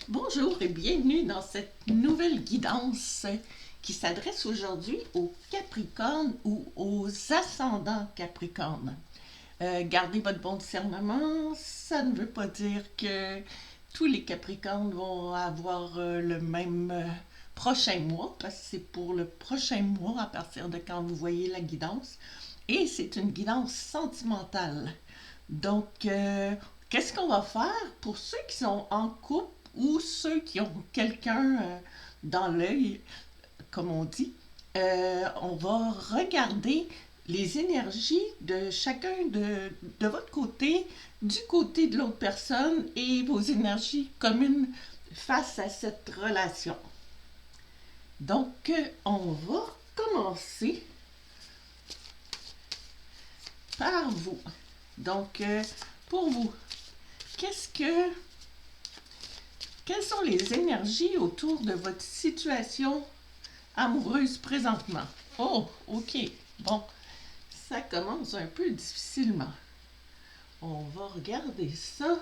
Bonjour et bienvenue dans cette nouvelle guidance qui s'adresse aujourd'hui aux Capricornes ou aux ascendants Capricornes. Gardez votre bon discernement, ça ne veut pas dire que tous les Capricornes vont avoir le même prochain mois, parce que c'est pour le prochain mois à partir de quand vous voyez la guidance. Et c'est une guidance sentimentale. Donc, qu'est-ce qu'on va faire pour ceux qui sont en couple ou ceux qui ont quelqu'un dans l'œil, comme on dit? On va regarder les énergies de chacun de votre côté, du côté de l'autre personne et vos énergies communes face à cette relation. Donc, on va commencer par vous. Donc, pour vous, quelles sont les énergies autour de votre situation amoureuse présentement? Oh, ok. Bon, ça commence un peu difficilement. On va regarder ça.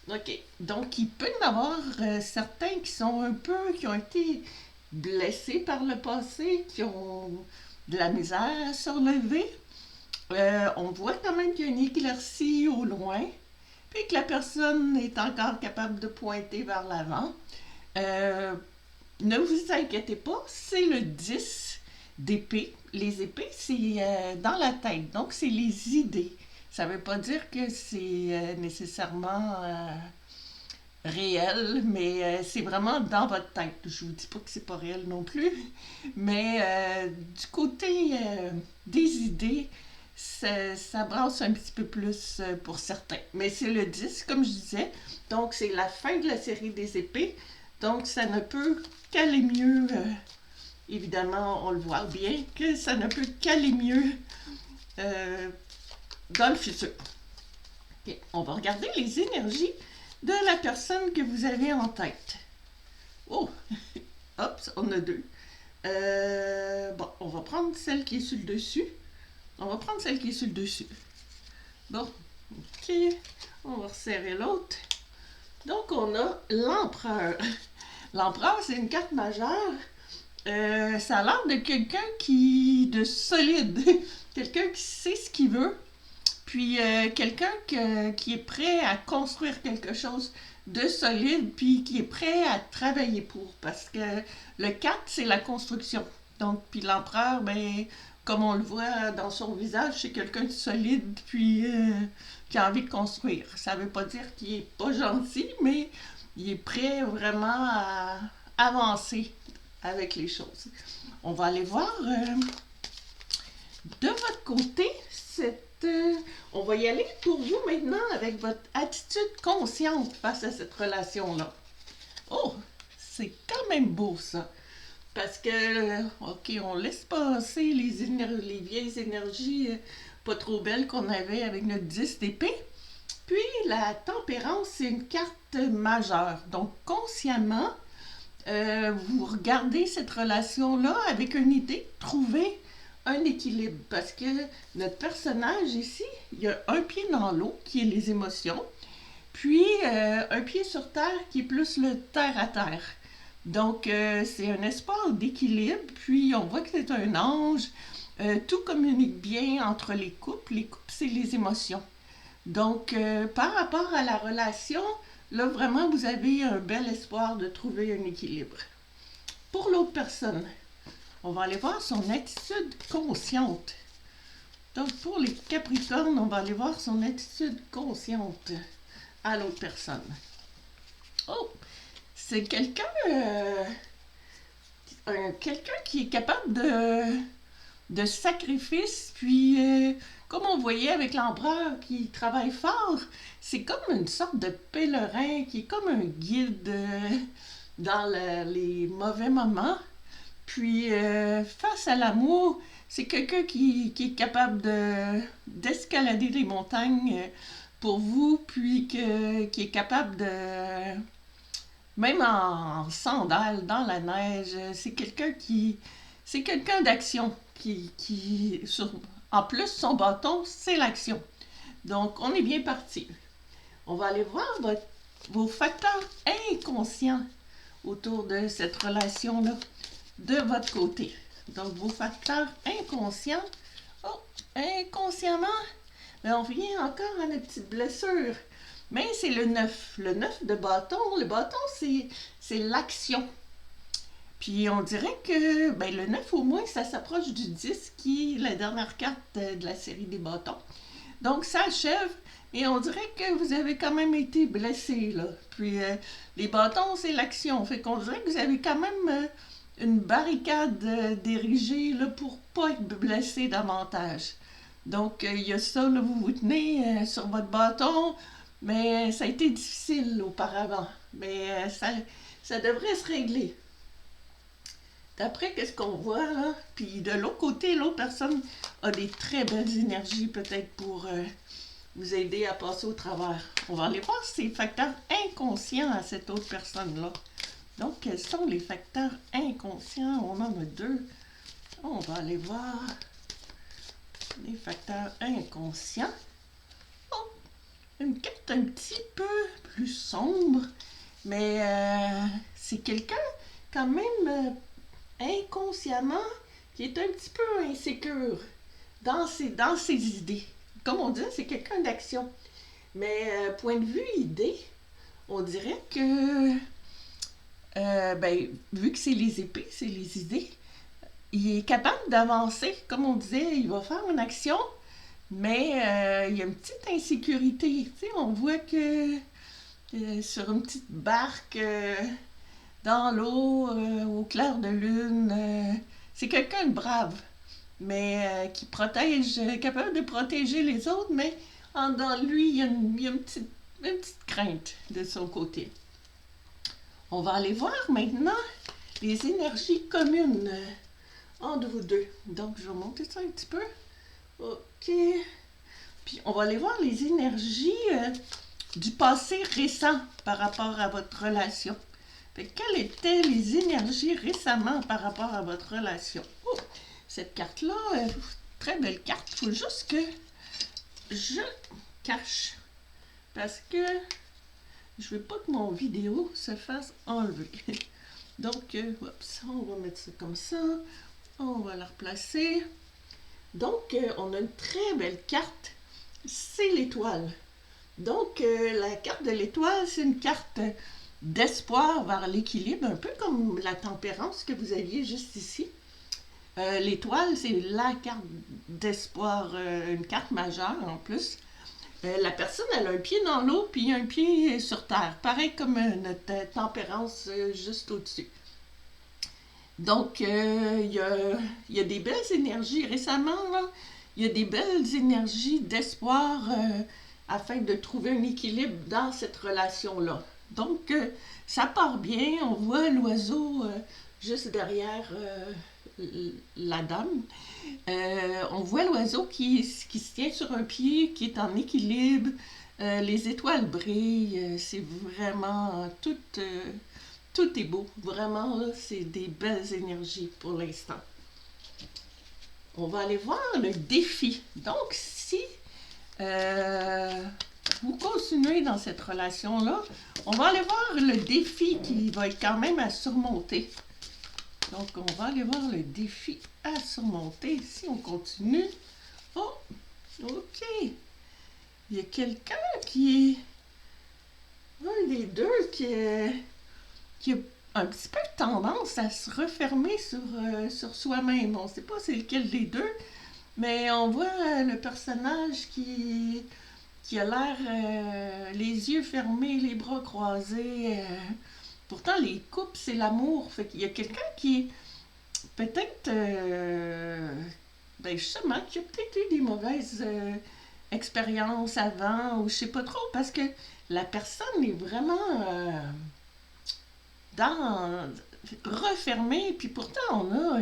Ok. Donc, il peut y en avoir certains qui sont qui ont été blessés par le passé, qui ont de la misère à se relever. On voit quand même qu'il y a une éclaircie au loin, puis que la personne est encore capable de pointer vers l'avant. Euh, Ne vous inquiétez pas, c'est le 10 d'épée. Les épées, c'est dans la tête, donc c'est les idées. Ça ne veut pas dire que c'est nécessairement réel, mais c'est vraiment dans votre tête. Je vous dis pas que c'est pas réel non plus, mais du côté des idées, ça brasse un petit peu plus pour certains. Mais c'est le 10, comme je disais, donc c'est la fin de la série des épées, donc ça ne peut qu'aller mieux. Évidemment, on le voit bien que ça ne peut qu'aller mieux euh, dans le futur. Okay. On va regarder les énergies de la personne que vous avez en tête. Oh, hop, on a deux. Bon, on va prendre celle qui est sur le dessus. On va prendre celle qui est sur le dessus. Bon, ok. On va resserrer l'autre. Donc, on a l'empereur. L'empereur, c'est une carte majeure. Ça a l'air de quelqu'un de solide. Quelqu'un qui sait ce qu'il veut. Puis quelqu'un qui est prêt à construire quelque chose de solide, puis qui est prêt à travailler pour. Parce que le 4, c'est la construction. Donc, puis l'empereur, ben, comme on le voit dans son visage, c'est quelqu'un de solide, puis qui a envie de construire. Ça ne veut pas dire qu'il est pas gentil, mais il est prêt vraiment à avancer avec les choses. On va aller voir de votre côté on va y aller pour vous maintenant avec votre attitude consciente face à cette relation-là. Oh, c'est quand même beau ça. Parce que, ok, on laisse passer les vieilles énergies pas trop belles qu'on avait avec notre 10 d'épée. Puis la tempérance, c'est une carte majeure. Donc consciemment, vous regardez cette relation-là avec une idée, trouvez un équilibre. Parce que notre personnage ici, il y a un pied dans l'eau, qui est les émotions, puis un pied sur terre, qui est plus le terre à terre. Donc, c'est un espace d'équilibre, puis on voit que c'est un ange. Tout communique bien entre les couples. Les couples, c'est les émotions. Donc, par rapport à la relation, là, vraiment, vous avez un bel espoir de trouver un équilibre. Pour l'autre personne, on va aller voir son attitude consciente. Donc, pour les Capricornes, on va aller voir son attitude consciente à l'autre personne. Oh, c'est quelqu'un qui est capable de sacrifice, puis comme on voyait avec l'empereur qui travaille fort, c'est comme une sorte de pèlerin qui est comme un guide dans les mauvais moments. Puis face à l'amour, c'est quelqu'un qui est capable d'escalader les montagnes pour vous, puis qui est capable même en sandales, dans la neige, c'est quelqu'un d'action en plus, son bâton, c'est l'action. Donc, on est bien parti. On va aller voir vos facteurs inconscients autour de cette relation-là, de votre côté. Donc, vos facteurs inconscients. Oh, inconsciemment, mais on revient encore à la petite blessure. Mais c'est le 9. Le 9 de bâton. Le bâton, c'est l'action. Puis on dirait que ben, le 9 au moins, ça s'approche du 10 qui est la dernière carte de la série des bâtons. Donc ça achève et on dirait que vous avez quand même été blessé là. Puis les bâtons, c'est l'action. Fait qu'on dirait que vous avez quand même une barricade d'ériger là, pour pas être blessé davantage. Donc il y a ça, là, vous vous tenez sur votre bâton, mais ça a été difficile auparavant. Mais ça devrait se régler. D'après qu'est-ce qu'on voit, là, puis de l'autre côté, l'autre personne a des très belles énergies peut-être pour vous aider à passer au travers. On va aller voir ces facteurs inconscients à cette autre personne-là. Donc, quels sont les facteurs inconscients? On en a deux. On va aller voir les facteurs inconscients. Oh, une carte un petit peu plus sombre, mais c'est quelqu'un quand même inconsciemment qui est un petit peu insécure dans ses idées. Comme on dit, c'est quelqu'un d'action. Mais point de vue idée, on dirait que vu que c'est les épées, c'est les idées, il est capable d'avancer. Comme on disait, il va faire une action, mais il y a une petite insécurité. Tu sais, on voit que sur une petite barque dans l'eau, au clair de lune, c'est quelqu'un de brave, mais qui protège, capable de protéger les autres, mais dans lui, il y a une petite crainte de son côté. On va aller voir maintenant les énergies communes entre vous deux. Donc, je vais monter ça un petit peu. OK. Puis, on va aller voir les énergies du passé récent par rapport à votre relation. Fait que quelles étaient les énergies récemment par rapport à votre relation? Oh, cette carte-là, très belle carte. Il faut juste que je cache. Parce que je veux pas que mon vidéo se fasse enlever. Donc, on va mettre ça comme ça. On va la replacer. Donc, on a une très belle carte. C'est l'étoile. Donc, la carte de l'étoile, c'est une carte d'espoir vers l'équilibre, un peu comme la tempérance que vous aviez juste ici. L'étoile, c'est la carte d'espoir, une carte majeure en plus. La personne, elle a un pied dans l'eau puis un pied sur terre, pareil comme notre tempérance juste au-dessus. Donc, il y a des belles énergies. Récemment, là, il y a des belles énergies d'espoir afin de trouver un équilibre dans cette relation-là. Donc, ça part bien. On voit l'oiseau juste derrière la dame. On voit l'oiseau qui se tient sur un pied, qui est en équilibre. Les étoiles brillent. C'est vraiment tout est beau. Vraiment, là, c'est des belles énergies pour l'instant. On va aller voir le défi. Donc, si vous continuez dans cette relation-là, on va aller voir le défi qui va être quand même à surmonter. Donc, on va aller voir le défi à surmonter. Si on continue. Oh, OK. Il y a quelqu'un qui est... Un des deux qui a un petit peu tendance à se refermer sur soi-même. On ne sait pas c'est lequel des deux, mais on voit le personnage qui a l'air les yeux fermés, les bras croisés. Pourtant, les couples, c'est l'amour. Fait qu'il y a quelqu'un qui peut-être, justement, qui a peut-être eu des mauvaises expériences avant, ou je sais pas trop, parce que la personne est vraiment refermée, puis pourtant, on a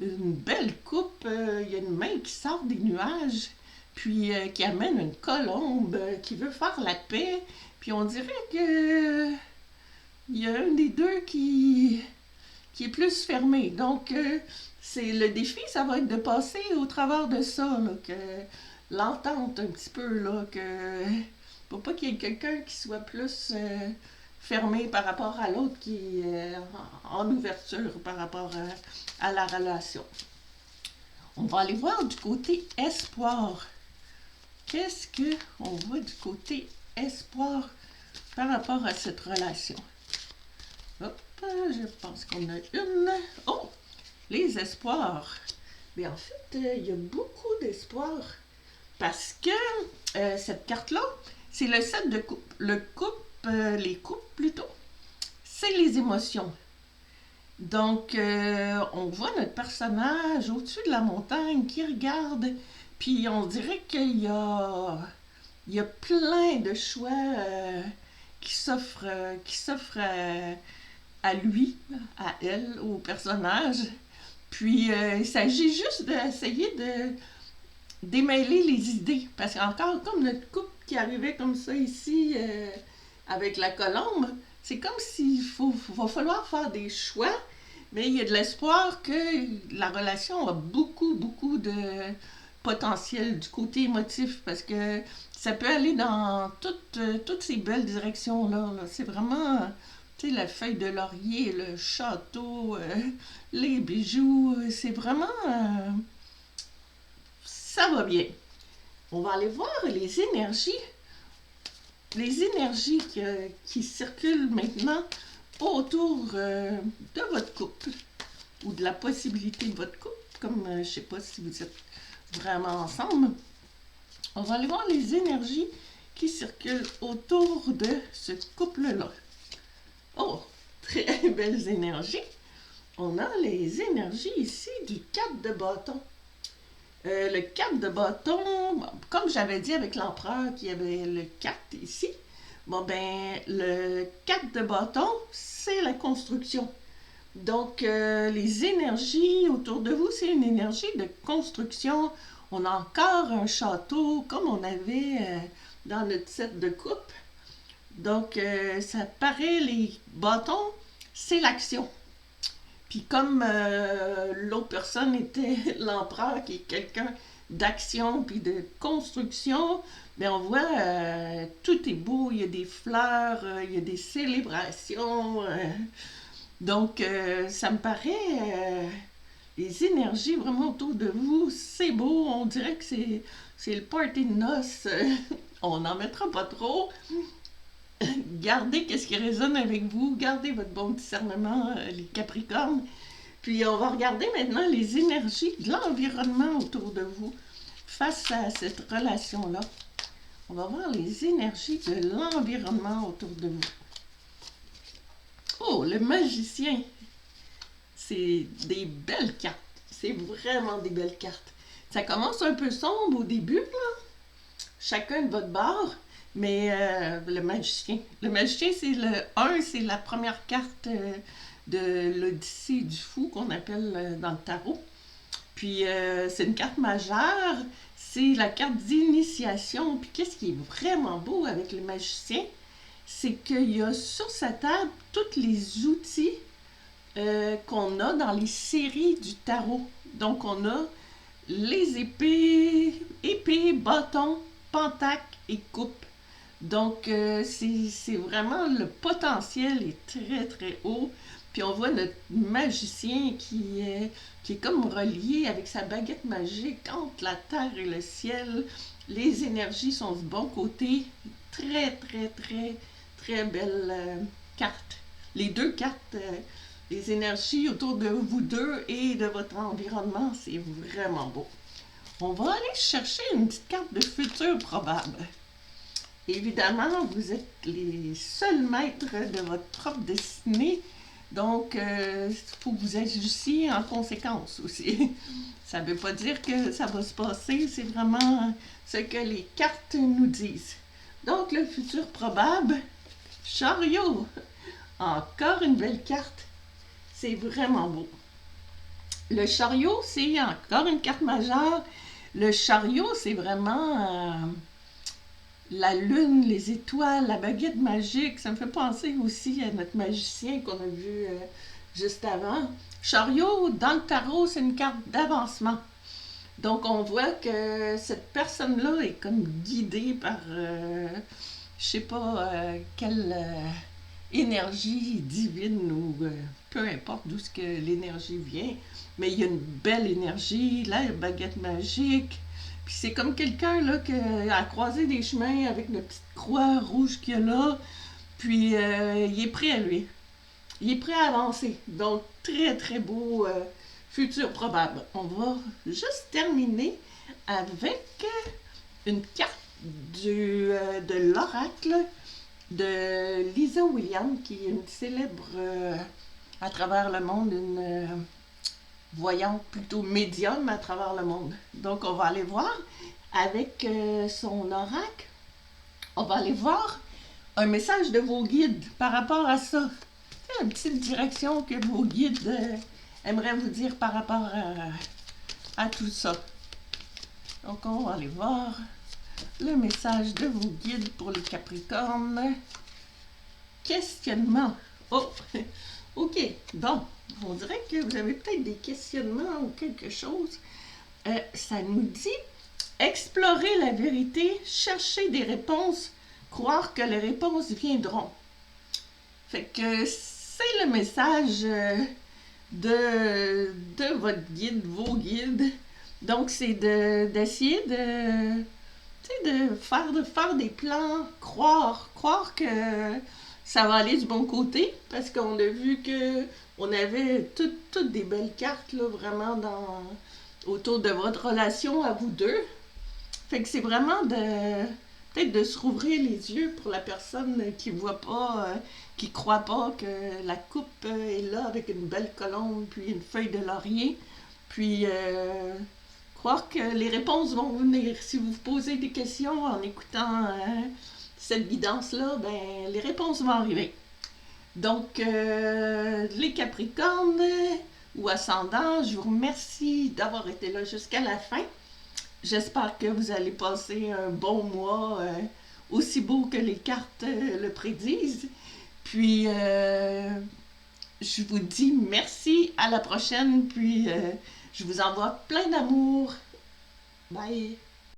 une belle coupe. Il y a une main qui sort des nuages, puis qui amène une colombe qui veut faire la paix, puis on dirait que il y a un des deux qui est plus fermé. Donc, c'est le défi, ça va être de passer au travers de ça, là, que l'entente un petit peu, là, que Pour pas qu'il y ait quelqu'un qui soit plus fermé par rapport à l'autre qui est en ouverture par rapport à la relation. On va aller voir du côté espoir. Qu'est-ce qu'on voit du côté espoir par rapport à cette relation? Hop, je pense qu'on a une. Oh! Les espoirs. Mais en fait, il y a beaucoup d'espoir parce que cette carte-là, c'est le set de couple. Les couples plutôt, c'est les émotions. Donc, on voit notre personnage au-dessus de la montagne qui regarde, puis on dirait qu'il y a plein de choix qui s'offrent à lui, à elle, au personnage. Puis, il s'agit juste d'essayer de démêler les idées. Parce qu'encore, comme notre couple qui arrivait comme ça ici, avec la colombe, c'est comme s'il va falloir faire des choix, mais il y a de l'espoir que la relation a beaucoup, beaucoup de potentiel du côté émotif, parce que ça peut aller dans toutes ces belles directions-là. Là. C'est vraiment, tu sais, la feuille de laurier, le château, les bijoux, c'est vraiment... ça va bien. On va aller voir les énergies qui circulent maintenant autour de votre couple ou de la possibilité de votre couple, comme je ne sais pas si vous êtes vraiment ensemble. On va aller voir les énergies qui circulent autour de ce couple-là. Oh, très belles énergies. On a les énergies ici du 4 de bâton. Le 4 de bâton, comme j'avais dit avec l'empereur qu'il y avait le 4 ici, bon ben, le 4 de bâton, c'est la construction. Donc, les énergies autour de vous, c'est une énergie de construction. On a encore un château, comme on avait dans notre set de coupe. Donc, ça paraît, les bâtons, c'est l'action. Puis comme l'autre personne était l'empereur, qui est quelqu'un d'action puis de construction, bien on voit tout est beau, il y a des fleurs, il y a des célébrations. Donc ça me paraît, les énergies vraiment autour de vous, c'est beau, on dirait que c'est le party de noces. On n'en mettra pas trop. Gardez qu'est-ce qui résonne avec vous, gardez votre bon discernement, les Capricornes. Puis on va regarder maintenant les énergies de l'environnement autour de vous face à cette relation-là. On va voir les énergies de l'environnement autour de vous. Oh, le magicien! C'est des belles cartes. C'est vraiment des belles cartes. Ça commence un peu sombre au début, là. Chacun de votre bord. Mais le magicien, c'est le 1, c'est la première carte de l'Odyssée du fou qu'on appelle dans le tarot. Puis c'est une carte majeure, c'est la carte d'initiation. Puis qu'est-ce qui est vraiment beau avec le magicien, c'est qu'il y a sur sa table tous les outils qu'on a dans les séries du tarot. Donc on a les épées, bâtons, pentacles et coupes. Donc, c'est vraiment, le potentiel est très, très haut. Puis on voit notre magicien qui est comme relié avec sa baguette magique entre la terre et le ciel. Les énergies sont du bon côté. Très, très, très, très belle carte. Les deux cartes, les énergies autour de vous deux et de votre environnement, c'est vraiment beau. On va aller chercher une petite carte de futur probable. Évidemment, vous êtes les seuls maîtres de votre propre destinée, donc il faut que vous agissiez en conséquence aussi. Ça ne veut pas dire que ça va se passer, c'est vraiment ce que les cartes nous disent. Donc, le futur probable, chariot, encore une belle carte, c'est vraiment beau. Le chariot, c'est encore une carte majeure. Le chariot, c'est vraiment... la lune, les étoiles, la baguette magique, ça me fait penser aussi à notre magicien qu'on a vu juste avant. Chariot, dans le tarot, c'est une carte d'avancement. Donc, on voit que cette personne-là est comme guidée par je sais pas quelle énergie divine ou peu importe d'où ce que l'énergie vient, mais il y a une belle énergie, la baguette magique. Puis c'est comme quelqu'un là qui a croisé des chemins avec une petite croix rouge qu'il y a là, puis il est prêt à lui. Il est prêt à avancer. Donc très très beau futur probable. On va juste terminer avec une carte de l'oracle de Lisa Williams, qui est une célèbre à travers le monde, une voyante plutôt médium à travers le monde. Donc on va aller voir avec son oracle, on va aller voir un message de vos guides par rapport à ça. C'est une petite direction que vos guides aimeraient vous dire par rapport à tout ça. Donc on va aller voir le message de vos guides pour les Capricornes. Questionnement. Oh, ok. Bon, on dirait que vous avez peut-être des questionnements ou quelque chose. Ça nous dit explorer la vérité, chercher des réponses, croire que les réponses viendront. Fait que c'est le message de votre guide, vos guides. Donc, c'est d'essayer de faire des plans, croire que ça va aller du bon côté, parce qu'on a vu que on avait toutes des belles cartes, là, vraiment autour de votre relation à vous deux. Fait que c'est vraiment peut-être de se rouvrir les yeux pour la personne qui voit pas, qui croit pas que la coupe est là avec une belle colombe, puis une feuille de laurier. Puis croire que les réponses vont venir. Si vous vous posez des questions en écoutant cette guidance-là, ben les réponses vont arriver. Donc, les Capricornes ou ascendants, je vous remercie d'avoir été là jusqu'à la fin. J'espère que vous allez passer un bon mois aussi beau que les cartes le prédisent. Puis, je vous dis merci, à la prochaine, puis je vous envoie plein d'amour. Bye!